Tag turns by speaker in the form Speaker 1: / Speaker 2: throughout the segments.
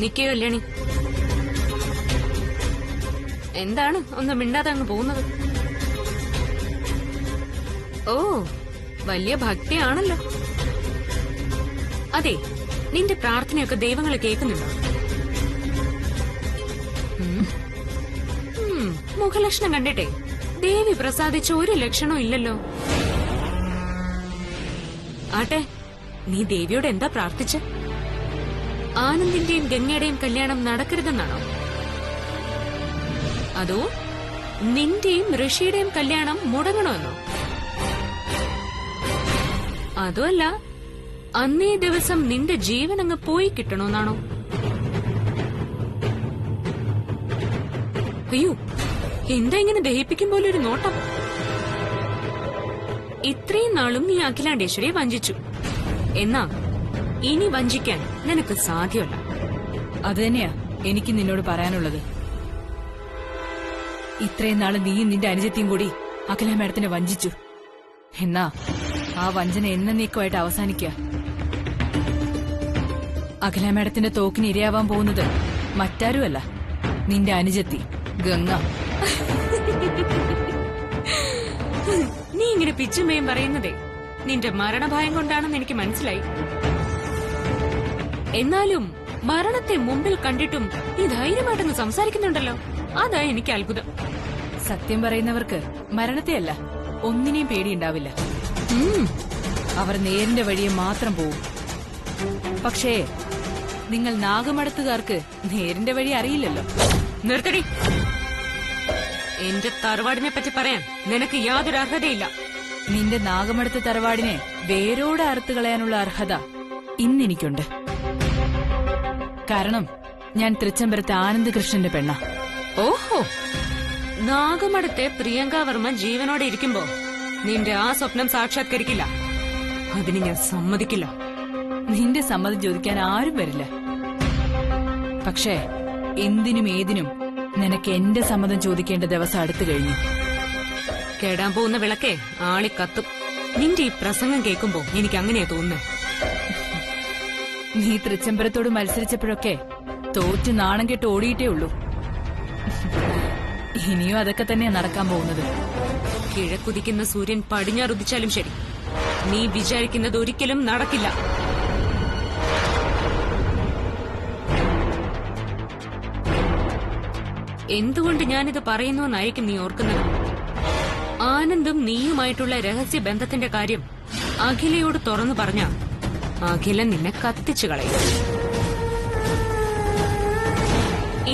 Speaker 1: നിക്കേ കല്യാണി, എന്താണ് ഒന്നും മിണ്ടാതെ അങ്ങ് പോകുന്നത്? ഓ, വലിയ ഭക്തിയാണല്ലോ. അതെ, നിന്റെ പ്രാർത്ഥനയൊക്കെ ദൈവങ്ങളെ കേൾക്കുന്നുണ്ടോ? മുഖലക്ഷണം കണ്ടിട്ടെ ദേവി പ്രസാദിച്ച ഒരു ലക്ഷണവും ഇല്ലല്ലോ. ആട്ടെ, നീ ദേവിയോട് എന്താ പ്രാർത്ഥിച്ച? ആനന്ദിന്റെയും ഗംഗയുടെയും കല്യാണം നടക്കരുതെന്നാണോ? അതോ നിന്റെയും ഋഷിയുടെയും കല്യാണം മുടങ്ങണമെന്നോ? അതുമല്ല, അന്നേ ദിവസം നിന്റെ ജീവൻ അങ്ങ് പോയി കിട്ടണമെന്നാണോ? അയ്യോ, എന്താ ഇങ്ങനെ ദഹിപ്പിക്കും പോലെ ഒരു നോട്ടം? ഇത്രയും നാളും നീ അഖിലാണ്ടേശ്വരിയെ വഞ്ചിച്ചു. എന്നാ ഇനി വഞ്ചിക്കാൻ നിനക്ക് സാധ്യമല്ല.
Speaker 2: അതുതന്നെയാ എനിക്ക് നിന്നോട് പറയാനുള്ളത്. ഇത്രയും നാള് നീയും നിന്റെ അനുജത്തിയും കൂടി അഖില മേഡത്തിനെ വഞ്ചിച്ചു. എന്നാ ആ വഞ്ചന എന്നേക്കുമായിട്ട് അവസാനിക്കുക. അഖില മേഡത്തിന്റെ തോക്കിന് ഇരയാവാൻ പോകുന്നത് മറ്റാരുമല്ല, നിന്റെ അനുജത്തി ഗംഗ.
Speaker 1: നീ ഇങ്ങനെ പിച്ചുമയും പറയുന്നതേ നിന്റെ മരണഭയം കൊണ്ടാണെന്ന് എനിക്ക് മനസ്സിലായി. എന്നാലും മരണത്തെ മുമ്പിൽ കണ്ടിട്ടും നീ ധൈര്യമായിട്ടൊന്ന് സംസാരിക്കുന്നുണ്ടല്ലോ, അതാ എനിക്ക് അത്ഭുതം.
Speaker 2: സത്യം പറയുന്നവർക്ക് മരണത്തെയല്ല ഒന്നിനെയും പേടിയുണ്ടാവില്ല. അവർ നേരിന്റെ വഴിയെ മാത്രം പോവും. പക്ഷേ നിങ്ങൾ നാഗമടത്തുകാർക്ക് നേരിന്റെ വഴി അറിയില്ലല്ലോ.
Speaker 1: നിർത്തടി. എന്റെ തറവാടിനെ പറ്റി പറയാൻ നിനക്ക് യാതൊരു അർഹതയില്ല.
Speaker 2: നിന്റെ നാഗമടത്ത് തറവാടിനെ വേരോടെ അറുത്തു കളയാനുള്ള അർഹത ഇന്നെനിക്കുണ്ട്. കാരണം ഞാൻ തൃച്ചംബരത്തെ ആനന്ദകൃഷ്ണന്റെ പെണ്ണ.
Speaker 1: ഓഹോ, നാഗമടത്തെ പ്രിയങ്കാവർമ്മ ജീവനോടെ ഇരിക്കുമ്പോ നിന്റെ ആ സ്വപ്നം സാക്ഷാത്കരിക്കില്ല. അതിന് ഞാൻ സമ്മതിക്കില്ല.
Speaker 2: നിന്റെ സമ്മതം ചോദിക്കാൻ ആരും വരില്ല. പക്ഷേ എന്തിനും ഏതിനും നിനക്ക് എന്റെ സമ്മതം ചോദിക്കേണ്ട ദിവസം അടുത്തു കഴിഞ്ഞു.
Speaker 1: കേടാൻ പോകുന്ന വിളക്കേ ആളി കത്തും. നിന്റെ ഈ പ്രസംഗം കേൾക്കുമ്പോ എനിക്ക് അങ്ങനെയാ തോന്നുന്നത്.
Speaker 2: നീ തൃച്ചംബരത്തോട് മത്സരിച്ചപ്പോഴൊക്കെ തോറ്റ് നാണം കെട്ട് ഓടിയിട്ടേ ഉള്ളൂ. ഇനിയും അതൊക്കെ തന്നെയാ നടക്കാൻ പോകുന്നത്.
Speaker 1: കിഴക്കുതിക്കുന്ന സൂര്യൻ പടിഞ്ഞാറുദിച്ചാലും ശരി, നീ വിചാരിക്കുന്നത് ഒരിക്കലും നടക്കില്ല. എന്തുകൊണ്ട് ഞാനിത് പറയുന്നുവെന്നായിരിക്കും നീ ഓർക്കുന്നത്. ആനന്ദും നീയുമായിട്ടുള്ള രഹസ്യ ബന്ധത്തിന്റെ കാര്യം അഖിലയോട് തുറന്നു പറഞ്ഞ അഖില നിന്നെ കത്തിച്ചു കളയും.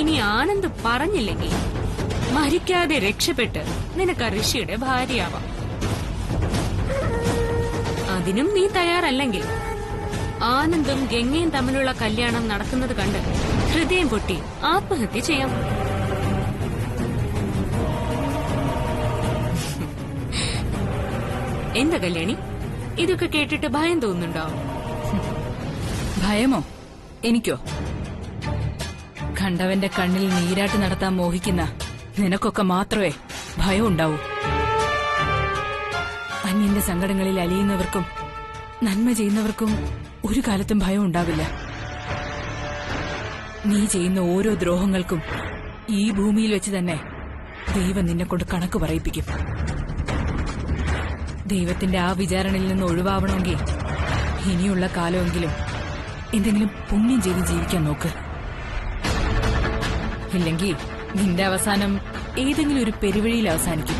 Speaker 1: ഇനി ആനന്ദ് പറഞ്ഞില്ലെങ്കിൽ മരിക്കാതെ രക്ഷപ്പെട്ട് നിനക്ക് ഋഷിയുടെ ഭാര്യയാവാം. അതിനും നീ തയ്യാറല്ലെങ്കിൽ ആനന്ദും ഗംഗയും തമ്മിലുള്ള കല്യാണം നടക്കുന്നത് കണ്ട് ഹൃദയം പൊട്ടി ആത്മഹത്യ ചെയ്യാം. എന്താ കല്യാണി, ഇതൊക്കെ കേട്ടിട്ട് ഭയം തോന്നുന്നുണ്ടോ?
Speaker 2: ഭയമോ? എനിക്കോ? കണ്ടവന്റെ കണ്ണിൽ നീരാട്ട് നടത്താൻ മോഹിക്കുന്ന നിനക്കൊക്കെ മാത്രമേ ഭയം ഉണ്ടാവൂ. അന്യന്റെ സങ്കടങ്ങളിൽ അലിയുന്നവർക്കും നന്മ ചെയ്യുന്നവർക്കും ഒരു കാലത്തും ഭയം ഉണ്ടാവില്ല. നീ ചെയ്യുന്ന ഓരോ ദ്രോഹങ്ങൾക്കും ഈ ഭൂമിയിൽ വെച്ച് തന്നെ ദൈവം നിന്നെ കൊണ്ട് കണക്ക് പറയിപ്പിക്കും. ദൈവത്തിന്റെ ആ വിചാരണയിൽ നിന്ന് ഒഴിവാവണമെങ്കിൽ ഇനിയുള്ള കാലമെങ്കിലും എന്തെങ്കിലും പുണ്യം ചെയ്ത് ജീവിക്കാൻ നോക്ക്. ഇല്ലെങ്കിൽ നിന്റെ അവസാനം ഏതെങ്കിലും ഒരു പെരുവഴിയിൽ അവസാനിക്കും.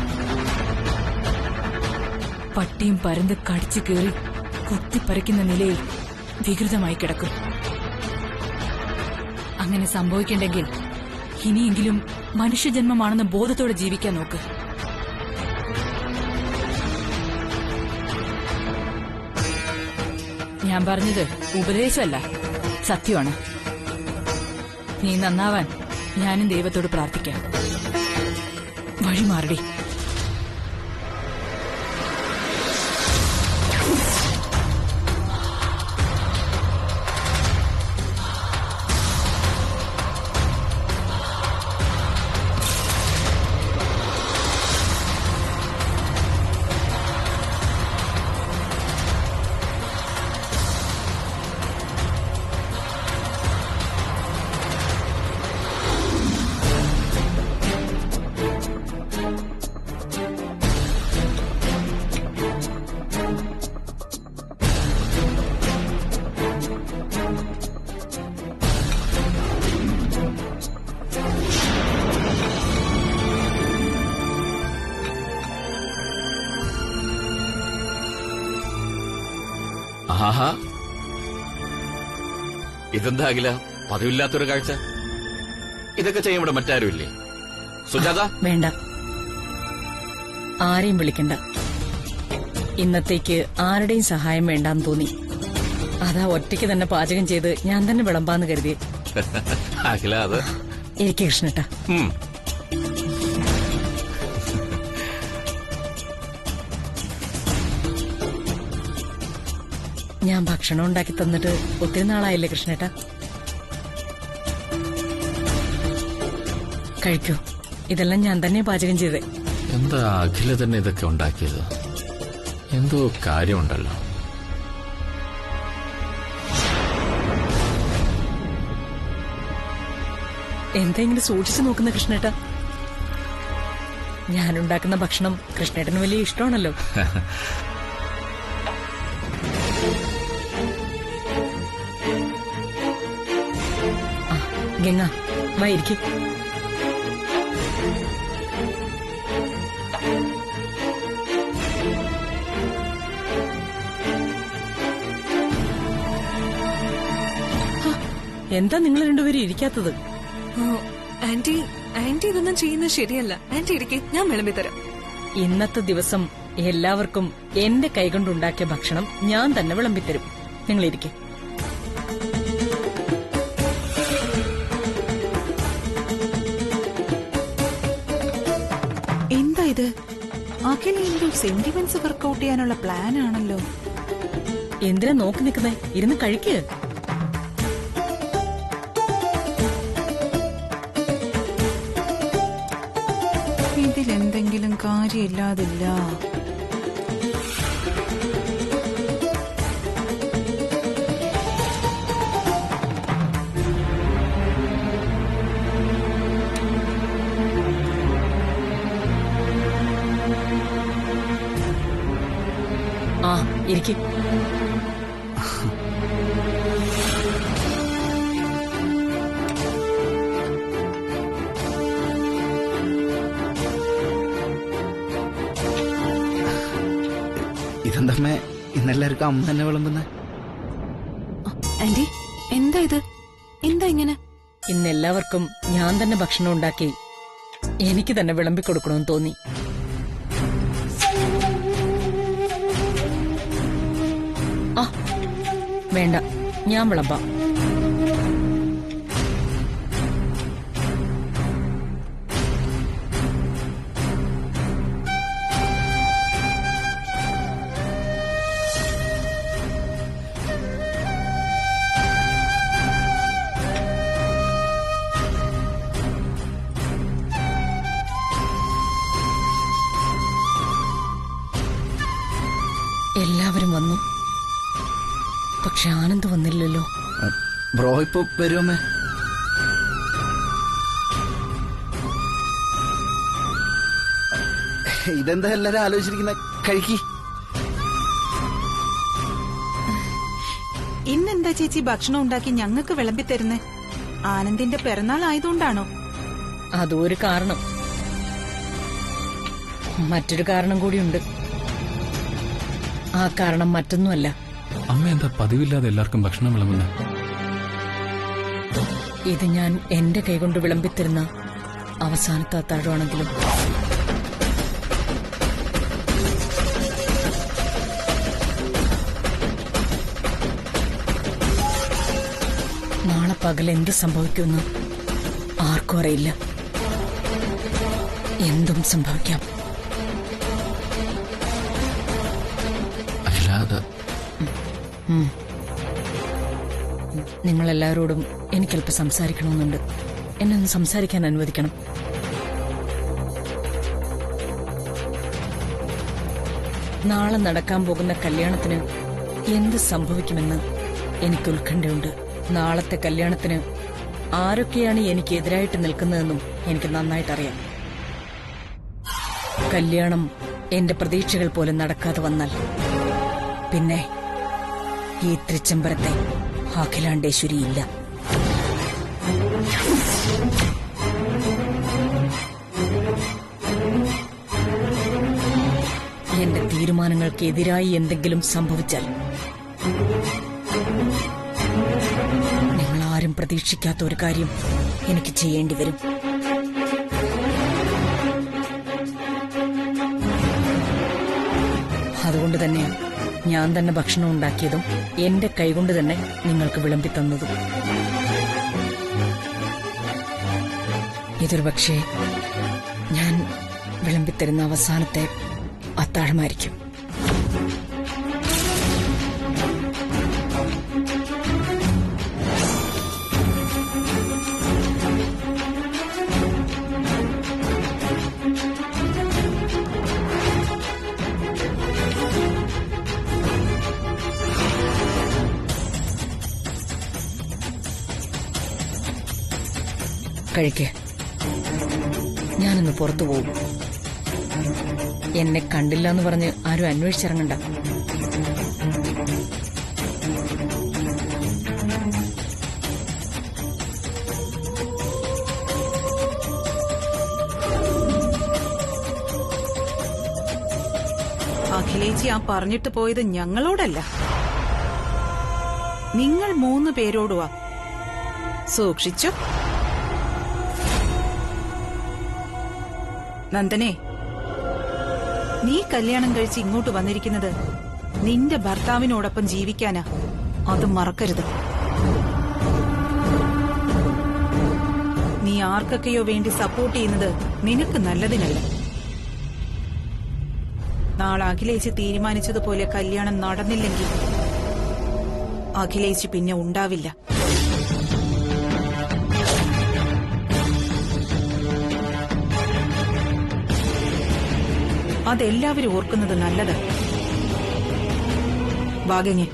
Speaker 2: പട്ടിയും പരന്ത് കടിച്ചു കയറി കുത്തിപ്പറിക്കുന്ന നിലയിൽ വികൃതമായി കിടക്കും. അങ്ങനെ സംഭവിക്കണ്ടെങ്കിൽ ഇനിയെങ്കിലും മനുഷ്യജന്മമാണെന്ന ബോധത്തോടെ ജീവിക്കാൻ നോക്ക്. ഞാൻ പറഞ്ഞത് ഉപദേശമല്ല, സത്യമാണ്. നീ നന്നാവാൻ ഞാനും ദൈവത്തോട് പ്രാർത്ഥിക്കാം. വഴിമാറടി.
Speaker 3: ആഹാ, ഇതെന്താ അഖില, പതിവില്ലാത്തൊരു കാഴ്ച. ഇതൊക്കെ ചെയ്യാൻ ഇവിടെ മറ്റാരുമില്ലേ? സുജാത,
Speaker 2: വേണ്ട, ആരെയും വിളിക്കണ്ട. ഇന്നത്തേക്ക് ആരുടെയും സഹായം വേണ്ടാന്ന് തോന്നി. അതാ ഒറ്റയ്ക്ക് തന്നെ പാചകം ചെയ്ത് ഞാൻ തന്നെ വിളമ്പാന്ന് കരുതി.
Speaker 3: അഖില, അത്
Speaker 2: എനിക്ക് കൃഷ്ണേട്ടാ. ഞാൻ ഭക്ഷണം ഉണ്ടാക്കി തന്നിട്ട് ഒത്തിരി നാളായില്ലേ കൃഷ്ണേട്ടാ? കഴിക്കൂ, ഇതെല്ലാം ഞാൻ തന്നെ പാചകം ചെയ്തേ.
Speaker 3: എന്താ അഖില തന്നെ ഇതൊക്കെ ഉണ്ടാക്കിയത്? എന്തോ കാര്യമുണ്ടല്ലോ.
Speaker 2: എന്തെങ്കിലും സൂക്ഷിച്ചു നോക്കുന്ന കൃഷ്ണേട്ടാ. ഞാനുണ്ടാക്കുന്ന ഭക്ഷണം കൃഷ്ണേട്ടന് വലിയ ഇഷ്ടമാണല്ലോ. ഗംഗ, വായിരിക്കും. എന്താ നിങ്ങൾ രണ്ടുപേരും ഇരിക്കാത്തത്?
Speaker 4: ആന്റി ഇതൊന്നും ചെയ്യുന്നത് ശരിയല്ല. ആന്റി ഇരിക്കെ, ഞാൻ വിളമ്പി തരാം.
Speaker 2: ഇന്നത്തെ ദിവസം എല്ലാവർക്കും എന്റെ കൈകൊണ്ടുണ്ടാക്കിയ ഭക്ഷണം ഞാൻ തന്നെ വിളമ്പിത്തരും. നിങ്ങൾ ഇരിക്കെ.
Speaker 5: എന്താ ഇത്? അഖില എന്തോ സെന്റിമെന്റ്സ് വർക്കൗട്ട് ചെയ്യാനുള്ള പ്ലാൻ ആണല്ലോ.
Speaker 2: എന്തിനാ നോക്കി നിൽക്കുന്നേ? ഇരുന്ന് കഴിക്ക്.
Speaker 5: ഇതിലെന്തെങ്കിലും കാര്യമില്ലാതില്ല.
Speaker 2: ആ, ഇരിക്കും.
Speaker 6: ഇതെന്തമ്മേ, ഇന്നെല്ലാവർക്കും അമ്മ തന്നെ വിളമ്പുന്നേ?
Speaker 5: ആന്റി, എന്താ ഇത്? എന്താ ഇങ്ങനെ?
Speaker 2: ഇന്നെല്ലാവർക്കും ഞാൻ തന്നെ ഭക്ഷണം ഉണ്ടാക്കി എനിക്ക് തന്നെ വിളമ്പിക്കൊടുക്കണമെന്ന് തോന്നി. ആ, വേണ്ട, ഞാൻ വിളമ്പാം. എല്ലാവരും വന്നു, പക്ഷെ ആനന്ദ് വന്നില്ലല്ലോ.
Speaker 6: ബ്രോ ഇപ്പൊ വരുമേ? ഇതെന്താ എല്ലാരും ആലോചിച്ചിരിക്കുന്ന? കഴിക്കി.
Speaker 5: ഇന്നെന്താ ചേച്ചി ഭക്ഷണം ഉണ്ടാക്കി ഞങ്ങൾക്ക് വിളമ്പി തരുന്നേ? ആനന്ദിന്റെ പിറന്നാൾ ആയതുകൊണ്ടാണോ?
Speaker 2: അതും ഒരു കാരണം. മറ്റൊരു കാരണം കൂടിയുണ്ട്. ആ കാരണം മറ്റൊന്നുമല്ല.
Speaker 7: അമ്മ എന്താ പതിവില്ലാതെ എല്ലാവർക്കും ഭക്ഷണം വിളമ്പുന്ന?
Speaker 2: ഇത് ഞാൻ എന്റെ കൈകൊണ്ട് വിളമ്പിത്തരുന്ന അവസാനത്തെ അത്താഴമാണെങ്കിലും നാളെ പകൽ എന്ത് സംഭവിക്കുമെന്ന് ആർക്കും അറിയില്ല. എന്തും സംഭവിക്കാം. നിങ്ങളെല്ലാവരോടും എനിക്കല്പം സംസാരിക്കണമെന്നുണ്ട്. എന്നെ ഒന്ന് സംസാരിക്കാൻ അനുവദിക്കണം. നാളെ നടക്കാൻ പോകുന്ന കല്യാണത്തിന് എന്ത് സംഭവിക്കുമെന്ന് എനിക്ക് ഉത്കണ്ഠയുണ്ട്. നാളത്തെ കല്യാണത്തിന് ആരൊക്കെയാണ് എനിക്ക് എതിരായിട്ട് നിൽക്കുന്നതെന്നും എനിക്ക് നന്നായിട്ടറിയാം. കല്യാണം എന്റെ പ്രതീക്ഷകൾ പോലെ നടക്കാതെ വന്നാൽ പിന്നെ ഈ തൃച്ചംബരത്തെ അഖിലാണ്ടേശ്വരിയില്ല. എന്റെ തീരുമാനങ്ങൾക്ക് എതിരായി എന്തെങ്കിലും സംഭവിച്ചാൽ
Speaker 8: നിങ്ങൾ ആരും പ്രതീക്ഷിക്കാത്ത ഒരു കാര്യം എനിക്ക് ചെയ്യേണ്ടി വരും. അതുകൊണ്ട് തന്നെ ഞാൻ തന്നെ ഭക്ഷണം ഉണ്ടാക്കിയതും എന്റെ കൈകൊണ്ട് തന്നെ നിങ്ങൾക്ക് വിളമ്പി തന്നതും. ഇതൊരു പക്ഷേ ഞാൻ വിളമ്പിത്തരുന്ന അവസാനത്തെ അത്താഴമായിരിക്കും. കഴിക്കേ, ഞാനൊന്ന് പുറത്തു പോകും. എന്നെ കണ്ടില്ല എന്ന് പറഞ്ഞ് ആരും അന്വേഷിച്ചിറങ്ങണ്ട.
Speaker 5: അഖിലേച്ചി ആ പറഞ്ഞിട്ട് പോയത് ഞങ്ങളോടല്ല, നിങ്ങൾ 3 പേരോടുവാ. സൂക്ഷിച്ചു. നന്ദനെ, നീ കല്യാണം കഴിച്ച് ഇങ്ങോട്ട് വന്നിരിക്കുന്നത് നിന്റെ ഭർത്താവിനോടൊപ്പം ജീവിക്കാനാ. അത് മറക്കരുത്. നീ ആർക്കൊക്കെയോ വേണ്ടി സപ്പോർട്ട് ചെയ്യുന്നത് നിനക്ക് നല്ലതിനല്ല. നാളെ അഖിലേച്ചി തീരുമാനിച്ചതുപോലെ കല്യാണം നടന്നില്ലെങ്കിൽ അഖിലേച്ചി പിന്നെ ഉണ്ടാവില്ല. അതെല്ലാവരും ഓർക്കുന്നത് നല്ലത്. ഭാഗ്യങ്ങ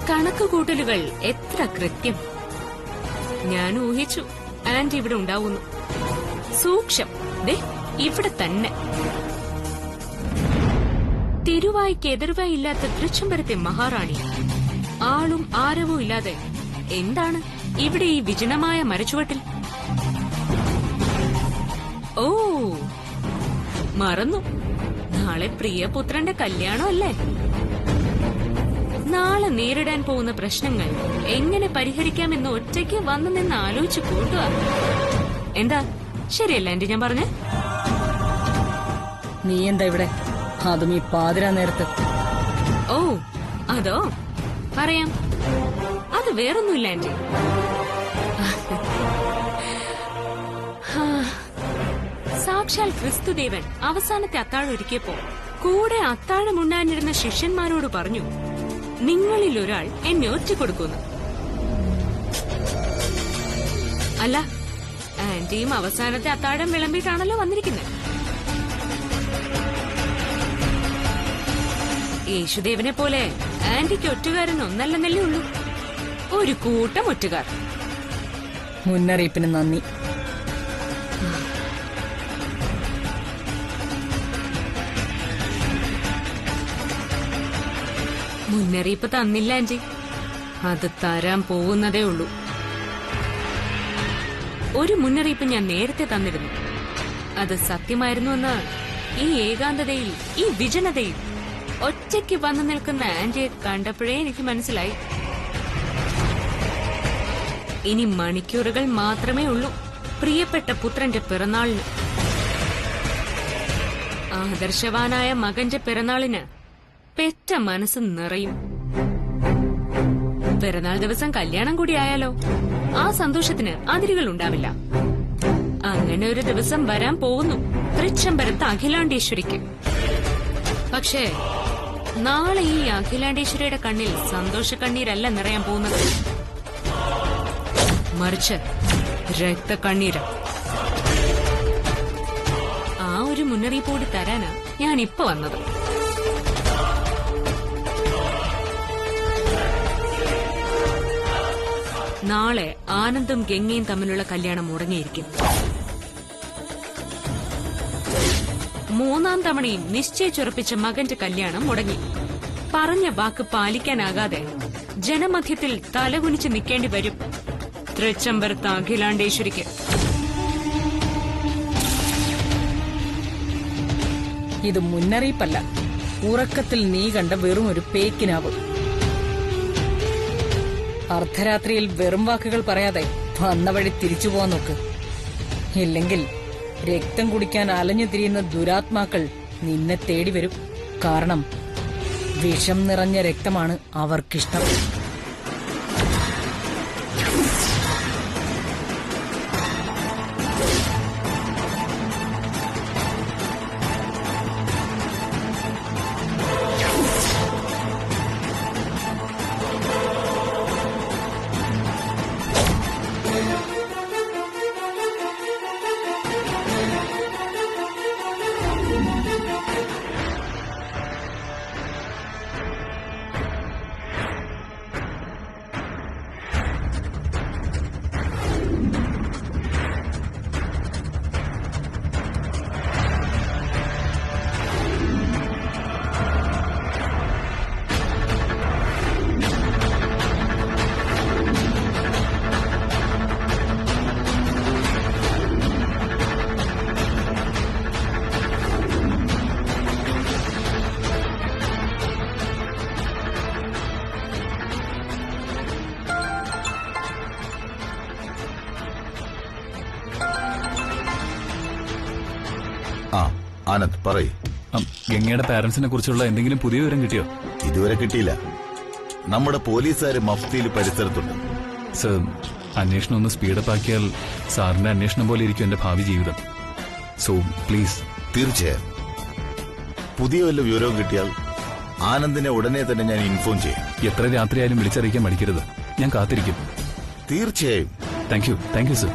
Speaker 1: കണക്കുകൂട്ടലുകൾ എത്ര കൃത്യം. ഞാൻ ഊഹിച്ചു ആന്റി ഇവിടെ ഉണ്ടാവുന്നു. സൂക്ഷം, ദേ ഇവിടെ തന്നെ. തിരുവായ്ക്ക് എതിർവായി ഇല്ലാത്ത തൃച്ചംബരത്തെ മഹാറാണി ആളും ആരവും ഇല്ലാതെ എന്താണ് ഇവിടെ ഈ വിജനമായ മരച്ചുവട്ടിൽ? ഓ, മറന്നു, നാളെ പ്രിയപുത്രന്റെ കല്യാണമല്ലേ. നാളെ നേരിടാൻ പോകുന്ന പ്രശ്നങ്ങൾ എങ്ങനെ പരിഹരിക്കാമെന്ന് ഒറ്റയ്ക്ക് വന്നു നിന്ന് ആലോചിച്ചു കൂട്ടുക. എന്താ, ശരിയല്ല ആന്റി ഞാൻ പറഞ്ഞേ?
Speaker 8: നീ എന്താ ഇവിടെ, അതും ഈ പാതിരാ നേരത്ത്?
Speaker 1: ഓ, അതോ, പറയാം. അത് വേറൊന്നുമില്ല ആന്റി. സാക്ഷാൽ ക്രിസ്തുദേവൻ അവസാനത്തെ അത്താഴം ഒരുക്കിയപ്പോ കൂടെ അത്താഴം ഉണ്ണാനിരുന്ന ശിഷ്യന്മാരോട് പറഞ്ഞു, നിങ്ങളിൽ ഒരാൾ എന്നെ ഒറ്റിക്കൊടുക്കുന്നു. അല്ല, ആന്റിയും അവസാനത്തെ അത്താഴം വിളമ്പിട്ടാണല്ലോ വന്നിരിക്കുന്നത്. യേശുദേവനെ പോലെ ആന്റിക്ക് ഒറ്റുകാരൻ ഒന്നല്ലെന്നല്ലേ ഉള്ളൂ, ഒരു കൂട്ടം ഒറ്റുകാർ.
Speaker 8: മുന്നറിയിപ്പിന് നന്ദി.
Speaker 1: മുന്നറിയിപ്പ് തന്നില്ല ആന്റി, അത് തരാൻ പോകുന്നതേ ഉള്ളൂ. ഒരു മുന്നറിയിപ്പ് ഞാൻ നേരത്തെ തന്നിരുന്നു. അത് സത്യമായിരുന്നുവെന്ന് ഈ ഏകാന്തതയിൽ, ഈ വിജനതയിൽ ഒറ്റയ്ക്ക് വന്നു നിൽക്കുന്ന ആന്റിയെ കണ്ടപ്പോഴേ എനിക്ക് മനസ്സിലായി. ഇനി മണിക്കൂറുകൾ മാത്രമേ ഉള്ളൂ പ്രിയപ്പെട്ട പുത്രന്റെ പിറന്നാളിന്. ആദർശവാനായ മകന്റെ പിറന്നാളിന് പെറ്റ മനസ്സ് നിറയും. പിറന്നാൾ ദിവസം കല്യാണം കൂടി ആയാലോ, ആ സന്തോഷത്തിന് അതിരുകൾ ഉണ്ടാവില്ല. അങ്ങനെ ഒരു ദിവസം വരാൻ പോകുന്നു തൃച്ചംബരത്ത് അഖിലാണ്ടേശ്വരിക്ക്. പക്ഷേ നാളെ ഈ അഖിലാണ്ടേശ്വരിയുടെ കണ്ണിൽ സന്തോഷ കണ്ണീരല്ല നിറയാൻ പോകുന്നത്, മറിച്ച് രക്തക്കണ്ണീര്. ആ ഒരു മുന്നറിയിപ്പ് കൂടി തരാനാ ഞാൻ ഇപ്പൊ വന്നത്. നാളെ ആനന്ദും ഗംഗയും തമ്മിലുള്ള കല്യാണം മുടങ്ങിയിരിക്കും. 3-ാം തവണയും നിശ്ചയിച്ചുറപ്പിച്ച മകന്റെ കല്യാണം മുടങ്ങി. പറഞ്ഞ വാക്ക് പാലിക്കാനാകാതെ ജനമധ്യത്തിൽ തലകുനിച്ച് നിൽക്കേണ്ടി വരും തൃച്ചംബരത്ത് അഖിലാണ്ടേശ്വരിക്ക്.
Speaker 8: ഇത് മുന്നറിയിപ്പല്ല, ഉറക്കത്തിൽ നീ കണ്ട വെറും ഒരു പേക്കിനാവ്. അർദ്ധരാത്രിയിൽ വെറും വാക്കുകൾ പറയാതെ വന്ന വഴി തിരിച്ചു പോവാൻ നോക്ക്. ഇല്ലെങ്കിൽ രക്തം കുടിക്കാൻ അലഞ്ഞു തിരിയുന്ന ദുരാത്മാക്കൾ നിന്നെ തേടി വരും. കാരണം വിഷം നിറഞ്ഞ രക്തമാണ് അവർക്കിഷ്ടം.
Speaker 9: ആനന്ദ് പറയ്.
Speaker 7: ഗംഗയുടെ പാരന്റ്സിനെ കുറിച്ചുള്ള എന്തെങ്കിലും പുതിയ വിവരം കിട്ടിയോ?
Speaker 9: ഇതുവരെ കിട്ടിയില്ല. നമ്മുടെ പോലീസുകാര് മഫ്തിയിൽ പരിസരത്തുണ്ട്.
Speaker 7: സർ, അന്വേഷണം ഒന്ന് സ്പീഡപ്പ് ആക്കിയാൽ സാറിന്റെ അന്വേഷണം പോലെ ഇരിക്കും എന്റെ ഭാവി ജീവിതം. So please.
Speaker 9: തീർച്ചയായും പുതിയ വല്ല വിവരവും കിട്ടിയാൽ ആനന്ദിനെ ഉടനെ തന്നെ ഞാൻ ഇൻഫോം ചെയ്യാം.
Speaker 7: എത്ര രാത്രിയായാലും വിളിച്ചറിയിക്കാൻ മടിക്കരുത്. ഞാൻ കാത്തിരിക്കും.
Speaker 9: തീർച്ചയായും.
Speaker 7: Thank you sir.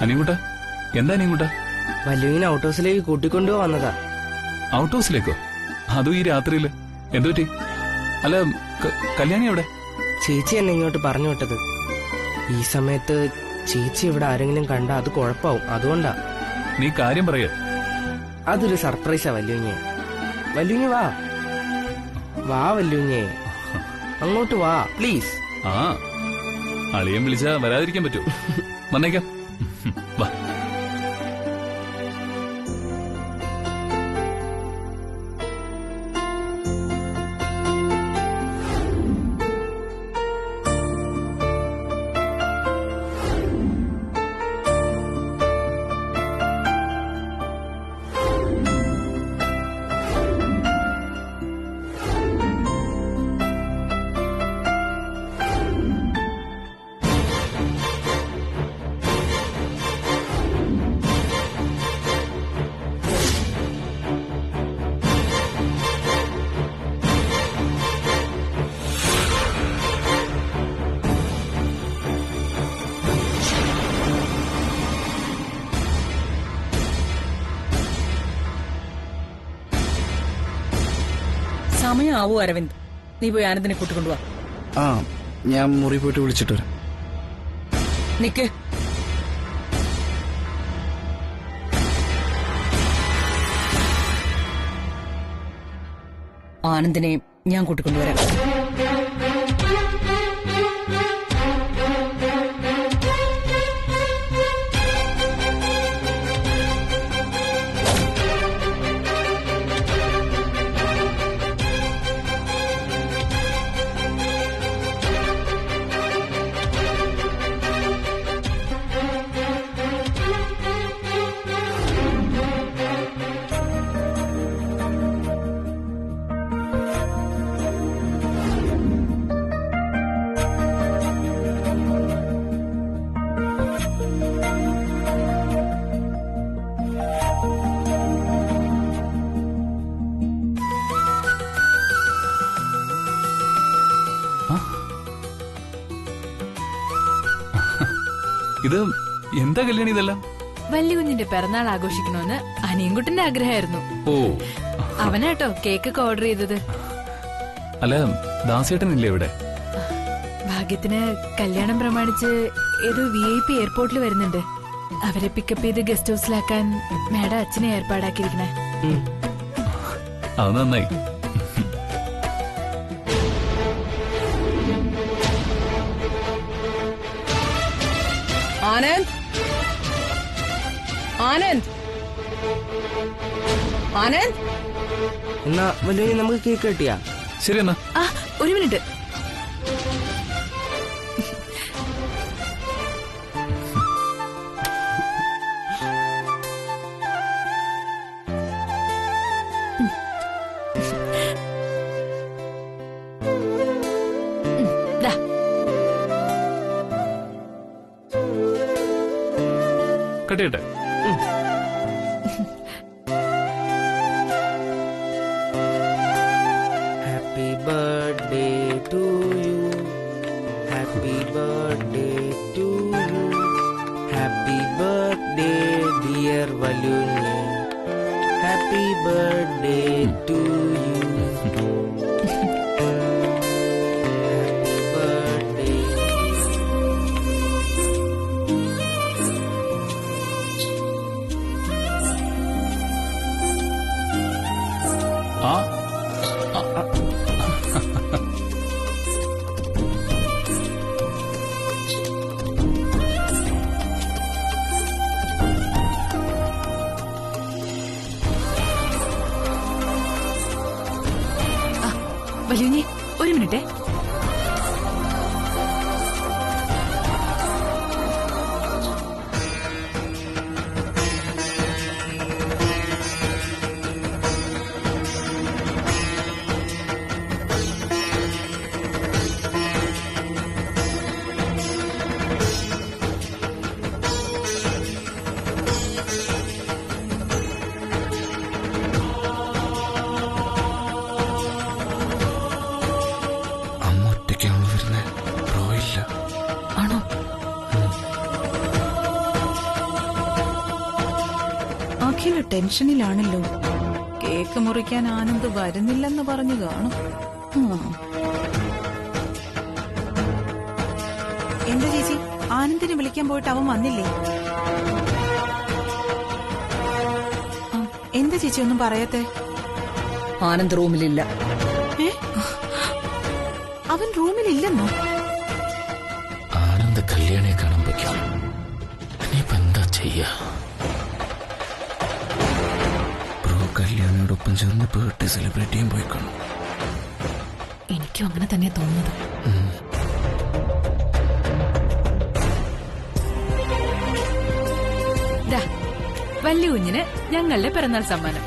Speaker 7: അനിയൻകുട്ട, എന്താ അനിയൻകുട്ട?
Speaker 10: വല്ലുവിനെ ഔട്ട് ഹൗസിലേക്ക് കൂട്ടിക്കൊണ്ടു വന്നതാ.
Speaker 7: ഔട്ട് ഹൗസിലേക്കോ? അതും ഈ രാത്രിയില്? എന്തു പറ്റി? അല്ല, കല്യാണി എവിടെ?
Speaker 10: ചേച്ചി എന്നെ ഇങ്ങോട്ട് പറഞ്ഞു വിട്ടത്. ഈ സമയത്ത് ചേച്ചി ഇവിടെ ആരെങ്കിലും കണ്ടാ അത് കുഴപ്പാവും, അതുകൊണ്ടാ.
Speaker 7: നീ കാര്യം പറയ.
Speaker 10: അതൊരു സർപ്രൈസാ വല്ലുവിനെ. വല്ലുവിനെ വാ വാ വല്ലുവിനെ, അങ്ങോട്ട് വാ പ്ലീസ്.
Speaker 7: ആ, അളിയൻ വിളിച്ചാ വരാതിരിക്കാൻ പറ്റൂ? വന്നേക്കാം. വാ.
Speaker 8: സമയമാവൂ അരവിന്ദ്, നീ പോയി ആനന്ദിനെ കൂട്ടിക്കൊണ്ടുവാ.
Speaker 6: ആ, ഞാൻ മുറി പോയിട്ട് വിളിച്ചിട്ട് വരാം.
Speaker 8: നിക്ക്. ആനന്ദിനെ ഞാൻ കൂട്ടിക്കൊണ്ടുവരാം.
Speaker 7: ഇത് എന്താ കല്യാണി ഇതെല്ലാം?
Speaker 2: വലിയ കുഞ്ഞിന്റെ പിറന്നാൾ ആഘോഷിക്കണമെന്ന് അനിയൻകുട്ടന്റെ ആഗ്രഹമായിരുന്നു.
Speaker 7: ഓ,
Speaker 2: അവനാട്ടോ കേക്കൊക്കെ ഓർഡർ ചെയ്തത്.
Speaker 7: അല്ല ദാസേട്ടനില്ലേ ഇവിടെ?
Speaker 2: ഭാഗ്യത്തിന് കല്യാണം പ്രമാണിച്ച് ഏതോ VIP എയർപോർട്ടിൽ വരുന്നുണ്ട്. അവരെ പിക്കപ്പ് ചെയ്ത് ഗസ്റ്റ് ഹൗസിലാക്കാൻ മേഡം അച്ഛനെ ഏർപ്പാടാക്കിയിരിക്കണേ.
Speaker 7: അത് നന്നായി.
Speaker 8: ആനന്ദ്, ആനന്ദ്, ആനന്ദ്.
Speaker 10: എന്നാ വലിയ നമുക്ക് കേക്ക് കിട്ടിയാ?
Speaker 7: ശരി എന്നാ.
Speaker 2: ആ, ഒരു മിനിറ്റ്. ദാ.
Speaker 7: കട്ടിയട്ടെ.
Speaker 10: Happy birthday to you, happy birthday to you, happy birthday dear വലുഞ്ഞ്, happy birthday to you, happy birthday.
Speaker 7: ആ
Speaker 2: വലിയ ഒരു മിനിറ്റ്.
Speaker 6: അമ്മ ഒറ്റയ്ക്കാണോ വരുന്നത്? ബ്രോ ഇല്ല.
Speaker 2: ആണോ?
Speaker 5: അഖില ടെൻഷനിലാണല്ലോ. കേക്ക് മുറിക്കാൻ ആനന്ദ് വരുന്നില്ലെന്ന് പറഞ്ഞു കാണും. എന്താ ചേച്ചി, ആനന്ദിനെ വിളിക്കാൻ പോയിട്ട് അവൻ വന്നില്ലേ? എന്താ ചേച്ചി ഒന്നും പറയാത്തെ?
Speaker 8: ആനന്ദ് റൂമിലില്ല.
Speaker 5: ഏ? അവൻ റൂമിലില്ലെന്നോ?
Speaker 3: ആനന്ദ് കല്യാണിയെ കാണാൻ പറ്റും. ഇനിയിപ്പോ എന്താ ചെയ്യാ?
Speaker 6: ബ്രോ കല്യാണിയോടൊപ്പം ചേർന്ന് ബർത്ത്ഡേ സെലിബ്രേറ്റ് ചെയ്യാൻ പോയി കാണും.
Speaker 2: എനിക്കും അങ്ങനെ തന്നെ തോന്നുന്നത്. ദാ, വലിയ കുഞ്ഞിന് ഞങ്ങളുടെ പിറന്നാൾ സമ്മാനം.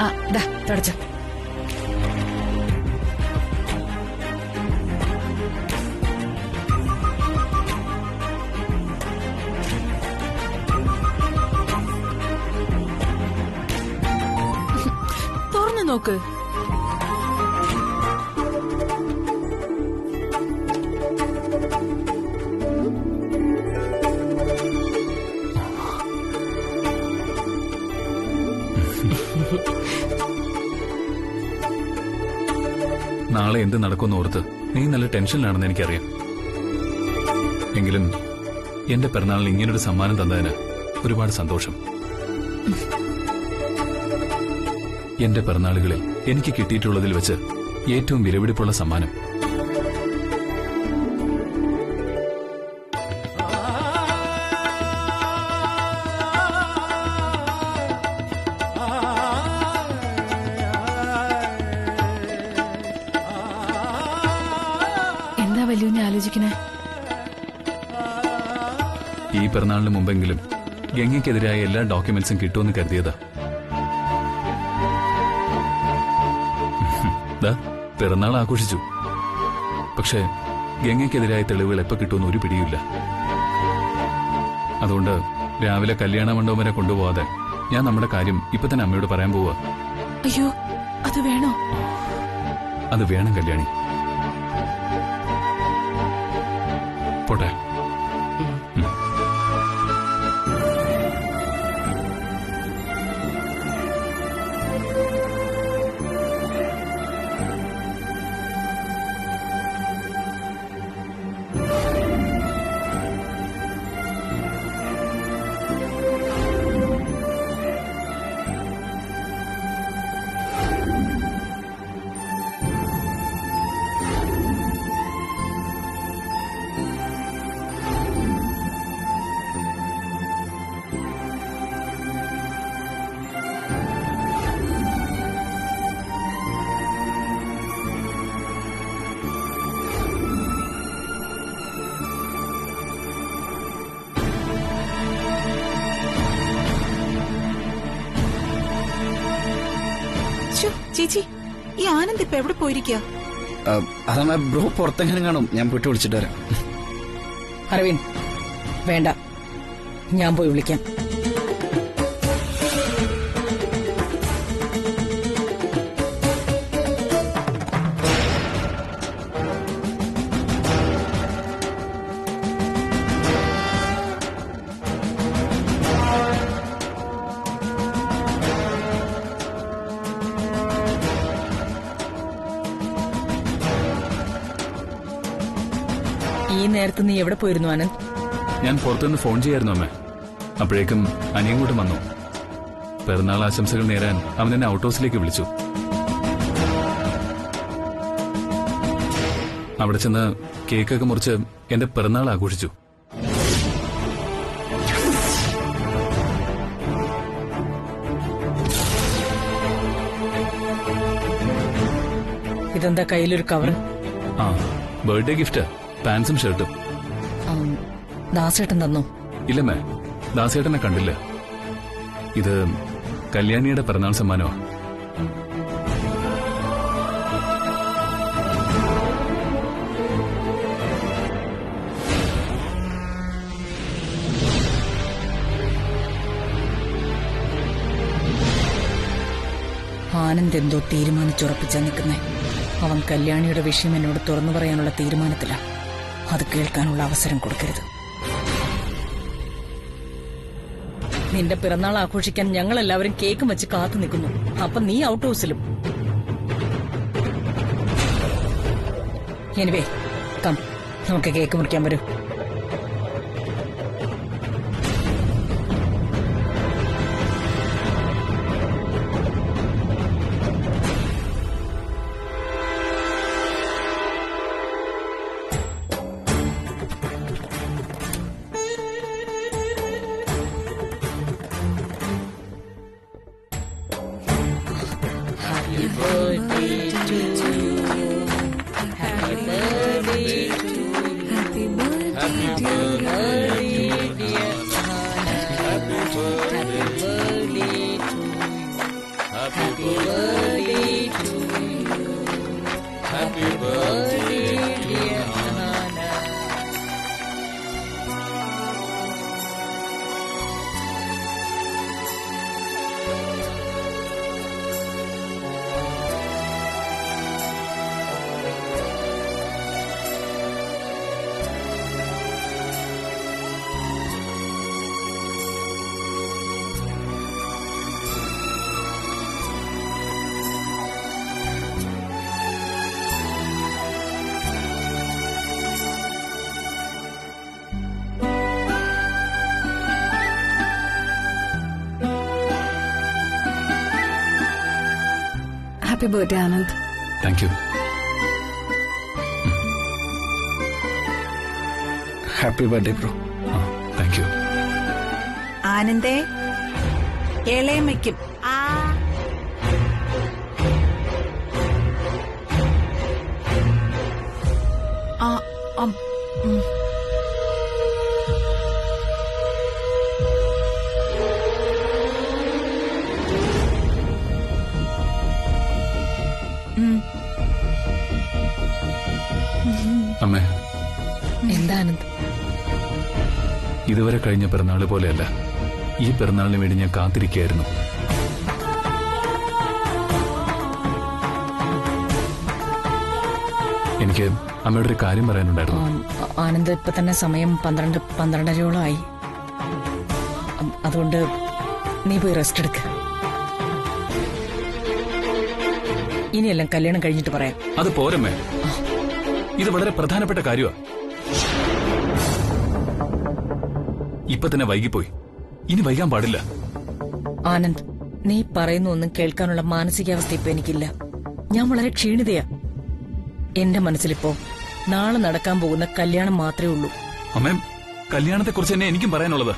Speaker 2: ആ, ദാ തുടച്ച. തുറന്നു നോക്ക്.
Speaker 7: നാളെ എന്ത് നടക്കുമെന്ന് ഓർത്ത് നീ നല്ല ടെൻഷനിലാണെന്ന് എനിക്കറിയാം. എങ്കിലും എന്റെ പിറന്നാളിന് ഇങ്ങനൊരു സമ്മാനം തന്നതിന് ഒരുപാട് സന്തോഷം. എന്റെ പിറന്നാളുകളിൽ എനിക്ക് കിട്ടിയിട്ടുള്ളതിൽ വെച്ച് ഏറ്റവും വിലപിടിപ്പുള്ള സമ്മാനം.
Speaker 2: എന്താ വലിയ കുഞ്ഞ് ആലോചിക്കണേ?
Speaker 7: ഈ പിറന്നാളിന് മുമ്പെങ്കിലും ഗംഗയ്ക്കെതിരായ എല്ലാ ഡോക്യുമെന്റ്സും കിട്ടുമെന്ന് കരുതിയതാ. പിറന്നാൾ ആഘോഷിച്ചു. പക്ഷേ ഗംഗയ്ക്കെതിരായ തെളിവുകൾ എപ്പോ കിട്ടുമെന്ന് ഒരു പിടിയില്ല. അതുകൊണ്ട് രാവിലെ കല്യാണ മണ്ഡപം വരെ കൊണ്ടുപോകാതെ ഞാൻ നമ്മുടെ കാര്യം ഇപ്പൊ തന്നെ അമ്മയോട് പറയാൻ പോവാ.
Speaker 2: അയ്യോ, അത് വേണോ?
Speaker 7: അത് വേണം കല്യാണി. പോട്ടെ.
Speaker 5: ചേച്ചി, ഈ ആനന്ദ് ഇപ്പൊ എവിടെ പോയിരിക്കുക?
Speaker 6: അതമ്മ ബ്രോ പുറത്തെങ്ങനെ കാണും, ഞാൻ പോയിട്ട് വിളിച്ചിട്ട് വരാം.
Speaker 8: അരവിന്ദ് വേണ്ട, ഞാൻ പോയി വിളിക്കാം. ഈ നേരത്ത് നീ എവിടെ പോയിരുന്നു ആനന്ദ്?
Speaker 7: ഞാൻ പുറത്തുനിന്ന് ഫോൺ ചെയ്യായിരുന്നു അമ്മേ. അപ്പോഴേക്കും അനിയും കൂടെ വന്നു. പിറന്നാൾ ആശംസകൾ നേരാൻ അവൻ എന്നെ ഔട്ട് ഹൗസിലേക്ക് വിളിച്ചു. അവിടെ ചെന്ന് കേക്കൊക്കെ മുറിച്ച് എന്റെ പിറന്നാൾ ആഘോഷിച്ചു.
Speaker 8: ഇതെന്താ കയ്യിലൊരു കവർ?
Speaker 7: ആ, ബർത്ത്ഡേ ഗിഫ്റ്റ്, പാൻസും ഷർട്ടും.
Speaker 8: ദാസേട്ടൻ തന്നോ?
Speaker 7: ഇല്ലമ്മേ, ദാസേട്ടനെ കണ്ടില്ല. ഇത് കല്യാണിയുടെ പിറന്നാൾ സമ്മാനമാണ്.
Speaker 8: ആനന്ദ് എന്തോ തീരുമാനിച്ചുറപ്പിച്ചാ നിൽക്കുന്നേ. അവൻ കല്യാണിയുടെ വിഷയം എന്നോട് തുറന്നു പറയാനുള്ള തീരുമാനത്തില. അത് കേൾക്കാനുള്ള അവസരം കൊടുക്കരുത്. നിന്റെ പിറന്നാൾ ആഘോഷിക്കാൻ ഞങ്ങൾ എല്ലാവരും കേക്കും വെച്ച് കാത്തു നിൽക്കുന്നു. അപ്പൊ നീ ഔട്ട് ഹൗസിലും. എനിവേ കം, നമുക്ക് കേക്ക് മുറിക്കാൻ വരൂ.
Speaker 4: Happy birthday Anand.
Speaker 7: Thank you.
Speaker 6: Happy birthday bro.
Speaker 7: Thank you.
Speaker 5: ആനന്ദേ, ഏളയമ്മയ്ക്കും
Speaker 7: അമ്മേ,
Speaker 8: എന്താ ആനന്ദ്?
Speaker 7: ഇതുവരെ കഴിഞ്ഞ പിറന്നാള് പോലെയല്ല. ഈ പിറന്നാളിന് വേണ്ടി ഞാൻ കാത്തിരിക്കുകയായിരുന്നു. എനിക്ക് അമ്മയോട് ഒരു കാര്യം പറയാനുണ്ടായിരുന്നു.
Speaker 8: ആനന്ദ്, ഇപ്പൊ തന്നെ സമയം 12:12:30 അതുകൊണ്ട് നീ പോയി റെസ്റ്റ് എടുക്ക. ഇനിയെല്ലാം കല്യാണം കഴിഞ്ഞിട്ട് പറയാം.
Speaker 7: അത് പോരമ്മേ, ഇത് വളരെ പ്രധാനപ്പെട്ട കാര്യമാണ്. ഇപ്പൊ തന്നെ വൈകിപ്പോയി, ഇനി വൈകാൻ പാടില്ല.
Speaker 8: ആനന്ദ്, നീ പറയുന്ന ഒന്നും കേൾക്കാനുള്ള മാനസികാവസ്ഥ ഇപ്പൊ എനിക്കില്ല. ഞാൻ വളരെ ക്ഷീണിതയാ. എന്റെ മനസ്സിലിപ്പോ നാളെ നടക്കാൻ പോകുന്ന കല്യാണം മാത്രമേ ഉള്ളൂ.
Speaker 7: അമ്മേ, കല്യാണത്തെക്കുറിച്ച് തന്നെ എനിക്കും പറയാനുള്ളത്.